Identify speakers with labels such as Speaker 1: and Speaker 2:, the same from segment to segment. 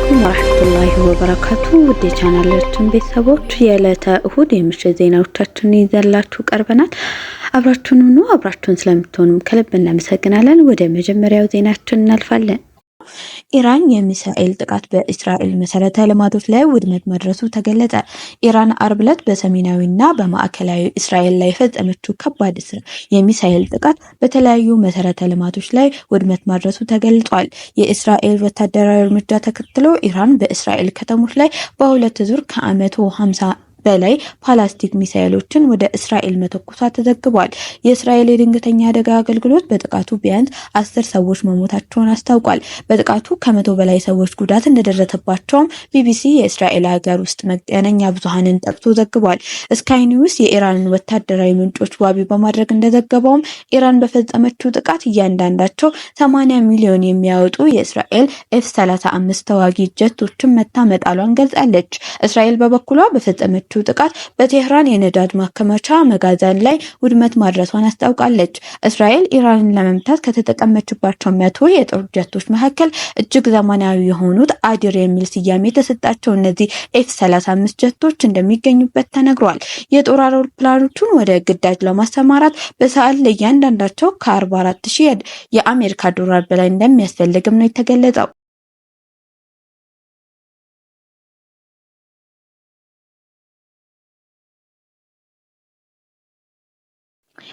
Speaker 1: አለይኩም ወራህመቱላሂ ወበረካቱ። ውድ ቻናላችን ቤተሰቦች የዕለተ እሁድ የምሽት ዜናዎቻችንን ይዘንላችሁ ቀርበናል። አብራችሁን ስለምትሆኑም ከልብ እናመሰግናለን። ወደ መጀመሪያው ዜናችን እናልፋለን። ኢራን የሚሳኤል ጥቃት በእስራኤል መሰረተ ልማቶች ላይ ውድመት መድረሱ ተገለጸ። ኢራን አርብ ዕለት በሰሜናዊና በማዕከላዊ እስራኤል ላይ የፈጸመችው ከባድ የሚሳኤል ጥቃት በተለያዩ መሰረተ ልማቶች ላይ ውድመት ማድረሱ ተገልጿል። የእስራኤል ወታደራዊ እርምጃ ተከትሎ ኢራን በእስራኤል ከተሞች ላይ በሁለት ዙር ከ150 በላይ ፓላስቲክ ሚሳኤሎችን ወደ እስራኤል መተኮሷ ተዘግቧል። የእስራኤል የድንገተኛ አደጋ አገልግሎት በጥቃቱ ቢያንስ 10 ሰዎች መሞታቸውን አስታውቋል። በጥቃቱ ከ100 በላይ ሰዎች ጉዳት እንደደረሰባቸውም ቢቢሲ የእስራኤል ሀገር ውስጥ መገናኛ ብዙሃንን ጠቅሶ ዘግቧል። ስካይ ኒውስ የኢራንን ወታደራዊ ምንጮች ዋቢ በማድረግ እንደዘገበውም ኢራን በፈጸመችው ጥቃት እያንዳንዳቸው 80 ሚሊዮን የሚያወጡ የእስራኤል ኤፍ-35 ተዋጊ ጀቶችን መታ መጣሏን ገልጻለች። እስራኤል በበኩሏ በፈጸመችው ጥቃት በቴህራን የነዳጅ ማከማቻ መጋዘን ላይ ውድመት ማድረሷን አስታውቃለች። እስራኤል ኢራንን ለመምታት ከተጠቀመችባቸው 100 የጦር ጀቶች መካከል እጅግ ዘመናዊ የሆኑት አዲር የሚል ስያሜ የተሰጣቸው እነዚህ ኤፍ-35 ጀቶች እንደሚገኙበት ተነግሯል። የጦር አውሮፕላኖቹን ወደ ግዳጅ ለማሰማራት በሰዓት ለእያንዳንዳቸው ከ44,000 የአሜሪካ ዶላር በላይ እንደሚያስፈልግም ነው የተገለጸው።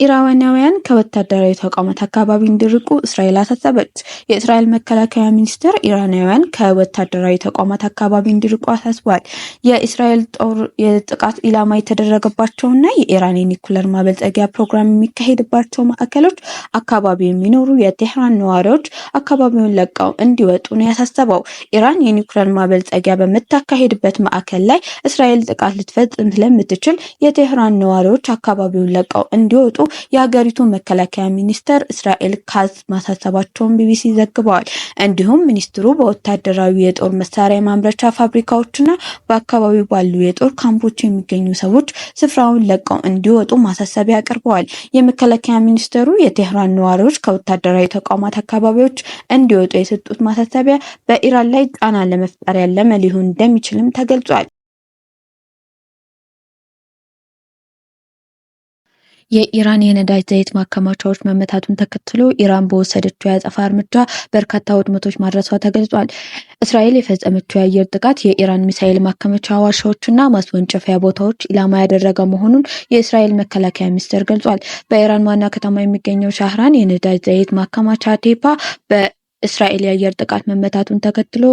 Speaker 1: ኢራናውያን ከወታደራዊ ተቋማት አካባቢ እንዲርቁ እስራኤል አሳሰበች። የእስራኤል መከላከያ ሚኒስቴር ኢራናውያን ከወታደራዊ ተቋማት አካባቢ እንዲርቁ አሳስቧል። የእስራኤል ጦር የጥቃት ኢላማ የተደረገባቸውና የኢራን የኒኩለር ማበልጸጊያ ፕሮግራም የሚካሄድባቸው ማዕከሎች አካባቢ የሚኖሩ የቴህራን ነዋሪዎች አካባቢውን ለቀው እንዲወጡ ነው ያሳሰበው። ኢራን የኒኩለር ማበልጸጊያ በምታካሄድበት ማዕከል ላይ እስራኤል ጥቃት ልትፈጽም ስለምትችል የቴህራን ነዋሪዎች አካባቢውን ለቀው እንዲወጡ የሀገሪቱ መከላከያ ሚኒስተር እስራኤል ካዝ ማሳሰባቸውን ቢቢሲ ዘግበዋል። እንዲሁም ሚኒስትሩ በወታደራዊ የጦር መሳሪያ ማምረቻ ፋብሪካዎችና በአካባቢው ባሉ የጦር ካምፖች የሚገኙ ሰዎች ስፍራውን ለቀው እንዲወጡ ማሳሰቢያ አቅርበዋል። የመከላከያ ሚኒስተሩ የቴህራን ነዋሪዎች ከወታደራዊ ተቋማት አካባቢዎች እንዲወጡ የሰጡት ማሳሰቢያ በኢራን ላይ ጫና ለመፍጠር ያለመ ሊሆን እንደሚችልም ተገልጿል። የኢራን የነዳጅ ዘይት ማከማቻዎች መመታቱን ተከትሎ ኢራን በወሰደችው የአጸፋ እርምጃ በርካታ ውድመቶች ማድረሷ ተገልጿል። እስራኤል የፈጸመችው የአየር ጥቃት የኢራን ሚሳኤል ማከማቻ ዋሻዎችና ማስወንጨፊያ ቦታዎች ኢላማ ያደረገ መሆኑን የእስራኤል መከላከያ ሚኒስቴር ገልጿል። በኢራን ዋና ከተማ የሚገኘው ሻህራን የነዳጅ ዘይት ማከማቻ ቴፓ በእስራኤል የአየር ጥቃት መመታቱን ተከትሎ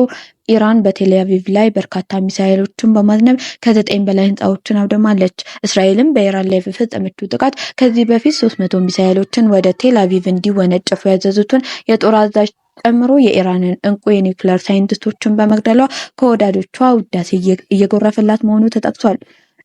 Speaker 1: ኢራን በቴል አቪቭ ላይ በርካታ ሚሳኤሎችን በማዝነብ ከ9 በላይ ህንፃዎችን አውድማለች። እስራኤልም በኢራን ላይ በፈጸመችው ጥቃት ከዚህ በፊት 300 ሚሳኤሎችን ወደ ቴል አቪቭ እንዲወነጨፉ ያዘዙትን የጦር አዛዥ ጨምሮ የኢራንን እንቁ የኒውክሌር ሳይንቲስቶችን በመግደሏ ከወዳጆቿ ውዳሴ እየጎረፈላት መሆኑ ተጠቅሷል።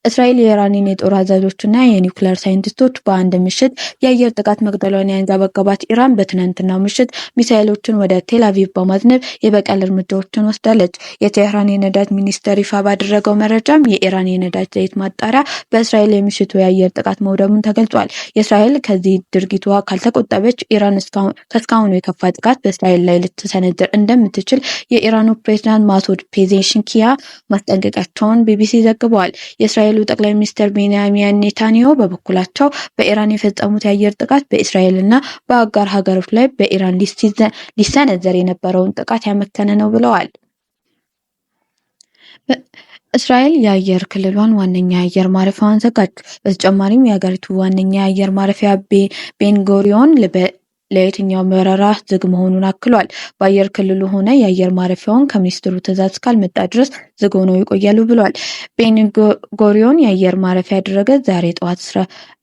Speaker 1: እስራኤል የኢራንን የጦር አዛዦችና የኒውክሌር ሳይንቲስቶች በአንድ ምሽት የአየር ጥቃት መግደሏን ያንገበገባት ኢራን በትናንትናው ምሽት ሚሳኤሎችን ወደ ቴል አቪቭ በማዝነብ የበቀል እርምጃዎችን ወስዳለች። የቴህራን የነዳጅ ሚኒስቴር ይፋ ባደረገው መረጃም የኢራን የነዳጅ ዘይት ማጣሪያ በእስራኤል የምሽቱ የአየር ጥቃት መውደሙን ተገልጿል። የእስራኤል ከዚህ ድርጊቷ ካልተቆጠበች ኢራን ከእስካሁኑ የከፋ ጥቃት በእስራኤል ላይ ልትሰነዝር እንደምትችል የኢራኑ ፕሬዝዳንት ማሱድ ፔዜሽኪያን ማስጠንቀቃቸውን ቢቢሲ ዘግቧል። የእስራኤሉ ጠቅላይ ሚኒስትር ቤንያሚን ኔታንያሁ በበኩላቸው በኢራን የፈጸሙት የአየር ጥቃት በእስራኤልና በአጋር ሀገሮች ላይ በኢራን ሊሰነዘር የነበረውን ጥቃት ያመከነ ነው ብለዋል። እስራኤል የአየር ክልሏን ዋነኛ የአየር ማረፊያዋን ዘጋች። በተጨማሪም የሀገሪቱ ዋነኛ የአየር ማረፊያ ቤንጎሪዮን ለየትኛው በረራ ዝግ መሆኑን አክሏል። በአየር ክልሉ ሆነ የአየር ማረፊያውን ከሚኒስትሩ ትዕዛዝ እስካልመጣ ድረስ ዝግ ሆነው ይቆያሉ ብሏል። ቤንጎሪዮን የአየር ማረፊያ ድረገጽ ዛሬ ጠዋት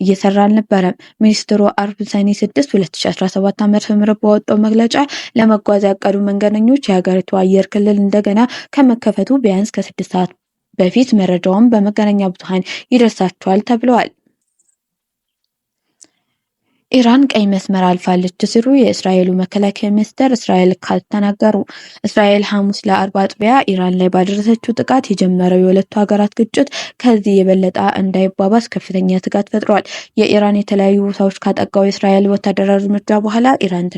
Speaker 1: እየሰራ አልነበረም። ሚኒስትሩ አርብ ሰኔ 6 2017 ዓ.ም በወጣው መግለጫ ለመጓዝ ያቀዱ መንገደኞች የሀገሪቱ አየር ክልል እንደገና ከመከፈቱ ቢያንስ ከ6 ሰዓት በፊት መረጃውን በመገናኛ ብዙሃን ይደርሳቸዋል ተብለዋል። ኢራን ቀይ መስመር አልፋለች ሲሉ የእስራኤሉ መከላከያ ሚኒስትር እስራኤል ካትዝ ተናገሩ። እስራኤል ሐሙስ ለአርብ አጥቢያ ኢራን ላይ ባደረሰችው ጥቃት የጀመረው የሁለቱ ሀገራት ግጭት ከዚህ የበለጠ እንዳይባባስ ከፍተኛ ስጋት ፈጥሯል። የኢራን የተለያዩ ቦታዎች ካጠቃው የእስራኤል ወታደራዊ እርምጃ በኋላ ኢራን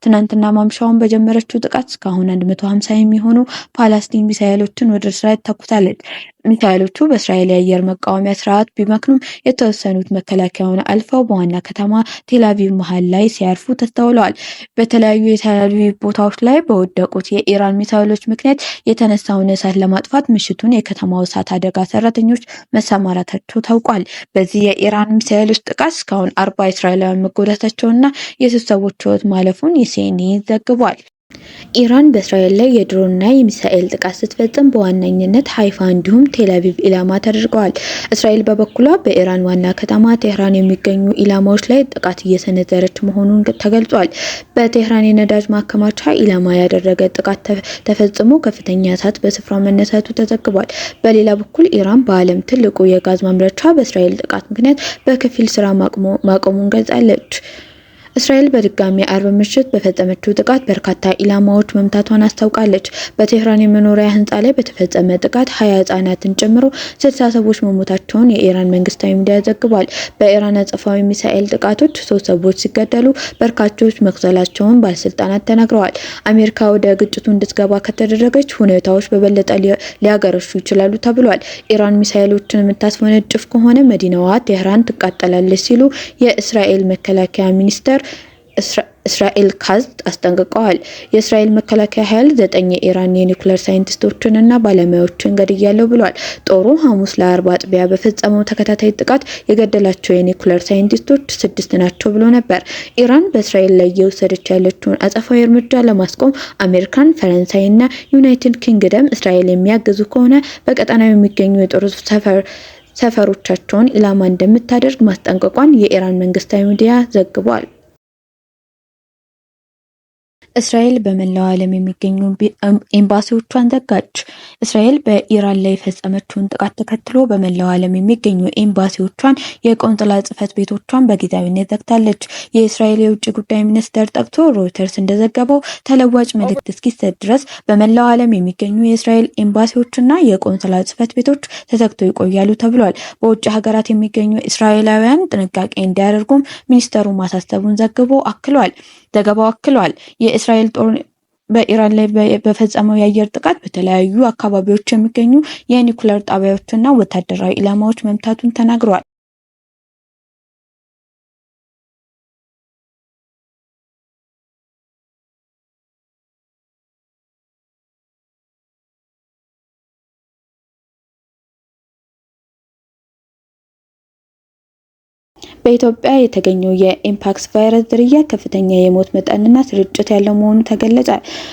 Speaker 1: ትናንትና ማምሻውን በጀመረችው ጥቃት እስካሁን 150 የሚሆኑ ፓላስቲን ሚሳኤሎችን ወደ እስራኤል ተኩሳለች። ሚሳኤሎቹ በእስራኤል የአየር መቃወሚያ ስርዓት ቢመክኑም የተወሰኑት መከላከያውን አልፈው በዋና ከተማ ቴልአቪቭ መሃል ላይ ሲያርፉ ተስተውለዋል። በተለያዩ የቴልአቪቭ ቦታዎች ላይ በወደቁት የኢራን ሚሳኤሎች ምክንያት የተነሳውን እሳት ለማጥፋት ምሽቱን የከተማው እሳት አደጋ ሰራተኞች መሰማራታቸው ታውቋል። በዚህ የኢራን ሚሳኤሎች ጥቃት እስካሁን 40 እስራኤላውያን መጎዳታቸውና የሶስት ሰዎች ሕይወት ማለፉን የሲኤንኤን ዘግቧል። ኢራን በእስራኤል ላይ የድሮንና የሚሳኤል ጥቃት ስትፈጽም በዋነኝነት ሃይፋ እንዲሁም ቴልአቪቭ ኢላማ ተደርገዋል። እስራኤል በበኩሏ በኢራን ዋና ከተማ ቴህራን የሚገኙ ኢላማዎች ላይ ጥቃት እየሰነዘረች መሆኑን ተገልጿል። በቴህራን የነዳጅ ማከማቻ ኢላማ ያደረገ ጥቃት ተፈጽሞ ከፍተኛ እሳት በስፍራው መነሳቱ ተዘግቧል። በሌላ በኩል ኢራን በዓለም ትልቁ የጋዝ ማምረቻ በእስራኤል ጥቃት ምክንያት በከፊል ስራ ማቆሙን ገልጻለች። እስራኤል በድጋሚ አርብ ምሽት በፈጸመችው ጥቃት በርካታ ኢላማዎች መምታቷን አስታውቃለች። በቴህራን የመኖሪያ ህንፃ ላይ በተፈጸመ ጥቃት 20 ህጻናትን ጨምሮ 60 ሰዎች መሞታቸውን የኢራን መንግስታዊ ሚዲያ ዘግቧል። በኢራን አጸፋዊ ሚሳኤል ጥቃቶች 3 ሰዎች ሲገደሉ በርካቶች መቁሰላቸውን ባለስልጣናት ተናግረዋል። አሜሪካ ወደ ግጭቱ እንድትገባ ከተደረገች ሁኔታዎች በበለጠ ሊያገረሹ ይችላሉ ተብሏል። ኢራን ሚሳኤሎችን የምታስወነጭፍ ከሆነ መዲናዋ ቴህራን ትቃጠላለች ሲሉ የእስራኤል መከላከያ ሚኒስትር እስራኤል ካትዝ አስጠንቅቀዋል። የእስራኤል መከላከያ ኃይል 9 የኢራን የኒውክሌር ሳይንቲስቶችን እና ባለሙያዎችን ገድያለሁ ብሏል። ጦሩ ሐሙስ ለአርብ አጥቢያ በፈጸመው ተከታታይ ጥቃት የገደላቸው የኒውክሌር ሳይንቲስቶች 6 ናቸው ብሎ ነበር። ኢራን በእስራኤል ላይ እየወሰደች ያለችውን አጸፋዊ እርምጃ ለማስቆም አሜሪካን፣ ፈረንሳይ እና ዩናይትድ ኪንግደም እስራኤል የሚያግዙ ከሆነ በቀጠናው የሚገኙ የጦር ሰፈሮቻቸውን ኢላማ እንደምታደርግ ማስጠንቀቋን የኢራን መንግስታዊ ሚዲያ ዘግቧል። እስራኤል በመላው ዓለም የሚገኙ ኤምባሲዎቿን ዘጋች። እስራኤል በኢራን ላይ የፈጸመችውን ጥቃት ተከትሎ በመላው ዓለም የሚገኙ ኤምባሲዎቿን፣ የቆንስላ ጽሕፈት ቤቶቿን በጊዜያዊነት ዘግታለች። የእስራኤል የውጭ ጉዳይ ሚኒስቴር ጠቅሶ ሮይተርስ እንደዘገበው ተለዋጭ መልእክት እስኪሰጥ ድረስ በመላው ዓለም የሚገኙ የእስራኤል ኤምባሲዎችና የቆንስላ ጽሕፈት ቤቶች ተዘግተው ይቆያሉ ተብሏል። በውጭ ሀገራት የሚገኙ እስራኤላውያን ጥንቃቄ እንዲያደርጉም ሚኒስቴሩ ማሳሰቡን ዘገባው አክሏል። የእስራኤል ጦር በኢራን ላይ በፈጸመው የአየር ጥቃት በተለያዩ አካባቢዎች የሚገኙ የኒውክሌር ጣቢያዎችና ወታደራዊ ኢላማዎች መምታቱን ተናግሯል። በኢትዮጵያ የተገኘው የኤምፓክስ ቫይረስ ዝርያ ከፍተኛ የሞት መጠንና ስርጭት ያለው መሆኑ ተገለጸ።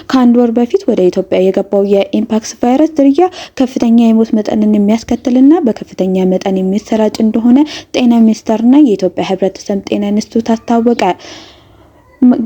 Speaker 1: ከአንድ ወር በፊት ወደ ኢትዮጵያ የገባው የኤምፓክስ ቫይረስ ዝርያ ከፍተኛ የሞት መጠንን የሚያስከትልና በከፍተኛ መጠን የሚሰራጭ እንደሆነ ጤና ሚኒስቴርና የኢትዮጵያ ሕብረተሰብ ጤና ኢንስቲትዩት አስታወቀ።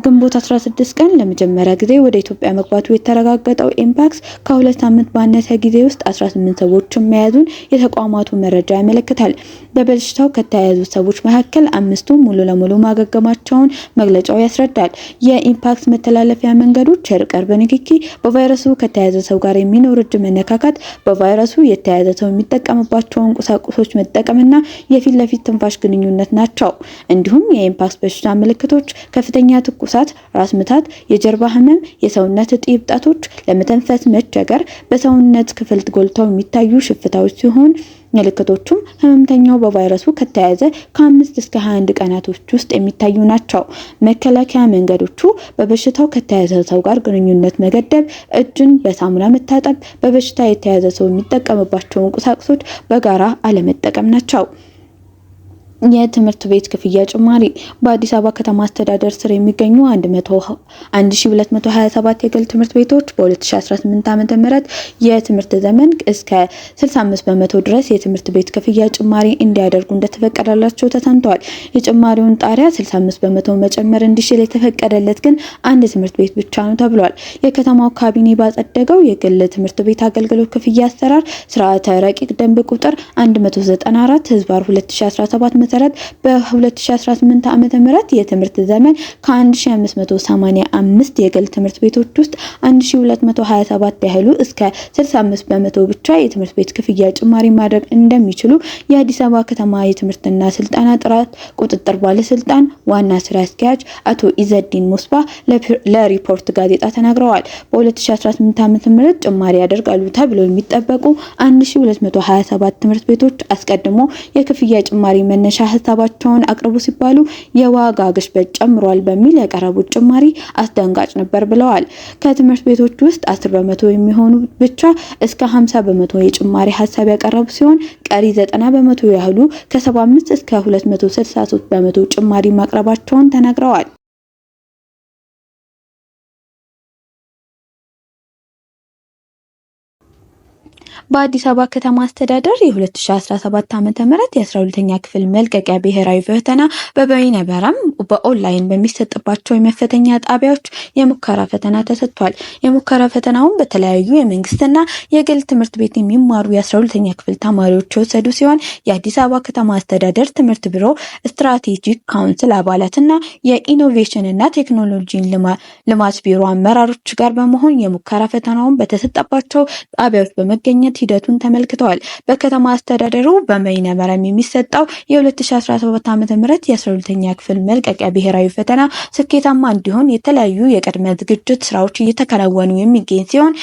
Speaker 1: ግንቦት 16 ቀን ለመጀመሪያ ጊዜ ወደ ኢትዮጵያ መግባቱ የተረጋገጠው ኤምፓክስ ከ2 ሳምንት ባነሰ ጊዜ ውስጥ 18 ሰዎችን መያዙን የተቋማቱ መረጃ ያመለክታል። በበሽታው ከተያዙ ሰዎች መካከል 5ቱ ሙሉ ለሙሉ ማገገማቸውን መግለጫው ያስረዳል። የኤምፓክስ መተላለፊያ መንገዶች የቅርብ ንክኪ፣ በቫይረሱ ከተያዘ ሰው ጋር የሚኖር እጅ መነካካት፣ በቫይረሱ የተያዘ ሰው የሚጠቀምባቸውን ቁሳቁሶች መጠቀምና የፊት ለፊት ትንፋሽ ግንኙነት ናቸው። እንዲሁም የኤምፓክስ በሽታ ምልክቶች ከፍተኛ ትኩሳት፣ ራስ ምታት፣ የጀርባ ህመም፣ የሰውነት እጢ እብጠቶች፣ ለመተንፈስ መቸገር፣ በሰውነት ክፍል ጎልተው የሚታዩ ሽፍታዎች ሲሆን ምልክቶቹም ህመምተኛው በቫይረሱ ከተያዘ ከ5 እስከ 21 ቀናቶች ውስጥ የሚታዩ ናቸው። መከላከያ መንገዶቹ በበሽታው ከተያዘ ሰው ጋር ግንኙነት መገደብ፣ እጅን በሳሙና መታጠብ፣ በበሽታ የተያዘ ሰው የሚጠቀምባቸውን ቁሳቁሶች በጋራ አለመጠቀም ናቸው። የትምህርት ቤት ክፍያ ጭማሪ በአዲስ አበባ ከተማ አስተዳደር ስር የሚገኙ 1227 የግል ትምህርት ቤቶች በ2018 ዓ.ም የትምህርት ዘመን እስከ 65% ድረስ የትምህርት ቤት ክፍያ ጭማሪ እንዲያደርጉ እንደተፈቀደላቸው ተሰምተዋል። የጭማሪውን ጣሪያ 65% መጨመር እንዲችል የተፈቀደለት ግን አንድ ትምህርት ቤት ብቻ ነው ተብሏል። የከተማው ካቢኔ ባጸደቀው የግል ትምህርት ቤት አገልግሎት ክፍያ አሰራር ስርዓተ ረቂቅ ደንብ ቁጥር 194/2017 መሰረት በ2018 ዓ.ም የትምህርት ዘመን ከ1585 የግል ትምህርት ቤቶች ውስጥ 1227 ያህሉ እስከ 65 በመቶ ብቻ የትምህርት ቤት ክፍያ ጭማሪ ማድረግ እንደሚችሉ የአዲስ አበባ ከተማ የትምህርትና ስልጠና ጥራት ቁጥጥር ባለስልጣን ዋና ስራ አስኪያጅ አቶ ኢዘዲን ሙስባ ለሪፖርት ጋዜጣ ተናግረዋል። በ2018 ዓ.ም ጭማሪ ያደርጋሉ ተብሎ የሚጠበቁ 1227 ትምህርት ቤቶች አስቀድሞ የክፍያ ጭማሪ መነሻ ሀሳባቸውን አቅርቡ ሲባሉ የዋጋ ግሽበት ጨምሯል በሚል ያቀረቡት ጭማሪ አስደንጋጭ ነበር ብለዋል። ከትምህርት ቤቶች ውስጥ 10 በመቶ የሚሆኑ ብቻ እስከ 50 በመቶ የጭማሪ ሀሳብ ያቀረቡ ሲሆን ቀሪ 90 በመቶ ያህሉ ከ75 እስከ 263 በመቶ ጭማሪ ማቅረባቸውን ተናግረዋል። በአዲስ አበባ ከተማ አስተዳደር የ2017 ዓ.ም የ12ኛ ክፍል መልቀቂያ ብሔራዊ ፈተና በበይነ መረብ በኦንላይን በሚሰጥባቸው የመፈተኛ ጣቢያዎች የሙከራ ፈተና ተሰጥቷል። የሙከራ ፈተናውን በተለያዩ የመንግስትና የግል ትምህርት ቤት የሚማሩ የ12ኛ ክፍል ተማሪዎች የወሰዱ ሲሆን የአዲስ አበባ ከተማ አስተዳደር ትምህርት ቢሮ ስትራቴጂክ ካውንስል አባላትና የኢኖቬሽንና ቴክኖሎጂ ልማት ቢሮ አመራሮች ጋር በመሆን የሙከራ ፈተናውን በተሰጠባቸው ጣቢያዎች በመገኘት ሂደቱን ተመልክተዋል። በከተማ አስተዳደሩ በበይነ መረብ የሚሰጠው የ2017 ዓ.ም የ12ኛ ክፍል መልቀቂያ ብሔራዊ ፈተና ስኬታማ እንዲሆን የተለያዩ የቅድመ ዝግጅት ስራዎች እየተከናወኑ የሚገኝ ሲሆን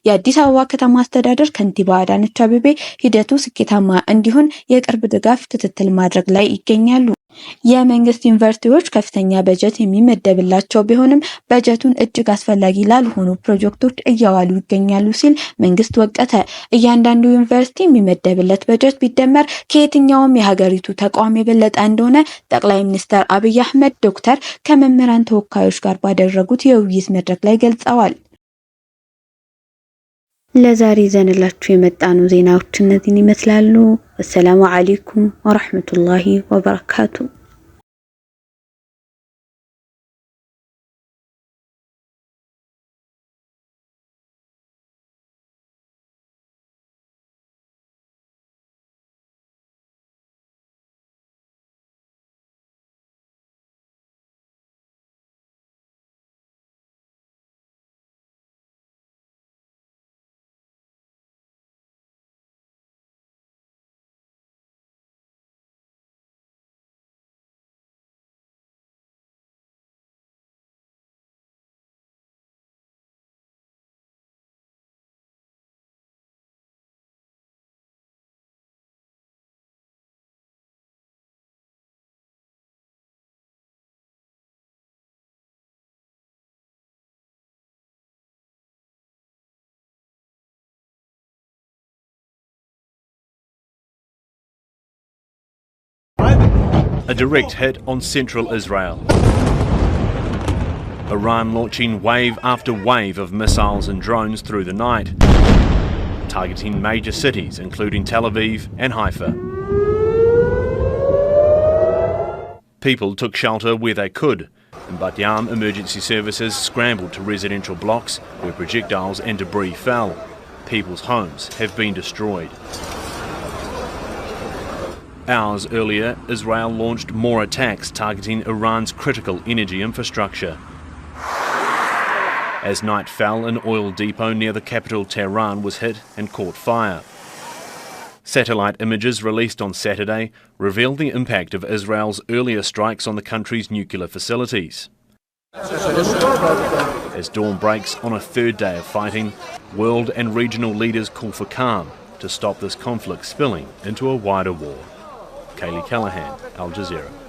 Speaker 1: የአዲስ አበባ ከተማ አስተዳደር ከንቲባ አዳነች አቤቤ ሂደቱ ስኬታማ እንዲሆን የቅርብ ድጋፍ ክትትል ማድረግ ላይ ይገኛሉ። የመንግስት ዩኒቨርሲቲዎች ከፍተኛ በጀት የሚመደብላቸው ቢሆንም በጀቱን እጅግ አስፈላጊ ላልሆኑ ፕሮጀክቶች እያዋሉ ይገኛሉ ሲል መንግስት ወቀሰ። እያንዳንዱ ዩኒቨርሲቲ የሚመደብለት በጀት ቢደመር ከየትኛውም የሀገሪቱ ተቋም የበለጠ እንደሆነ ጠቅላይ ሚኒስትር አብይ አህመድ ዶክተር ከመምህራን ተወካዮች ጋር ባደረጉት የውይይት መድረክ ላይ ገልጸዋል። ለዛሬ ዘንላችሁ የመጣኑ ዜናዎች እነዚህን ይመስላሉ። ወሰላሙ አለይኩም ወራህመቱላሂ ወበረካቱ።
Speaker 2: A direct hit on central Israel. Iran launching wave after wave of missiles and drones through the night, targeting major cities including Tel Aviv and Haifa. People took shelter where they could, and Bat Yam emergency services scrambled to residential blocks where projectiles and debris fell. People's homes have been destroyed. Hours earlier, Israel launched more attacks targeting Iran's critical energy infrastructure. As night fell, an oil depot near the capital Tehran was hit and caught fire. Satellite images released on Saturday revealed the impact of Israel's earlier strikes on the country's nuclear facilities. As dawn breaks on a third day of fighting, world and regional leaders call for calm to stop this conflict spilling into a wider war. Kaylee Callahan, Al Jazeera.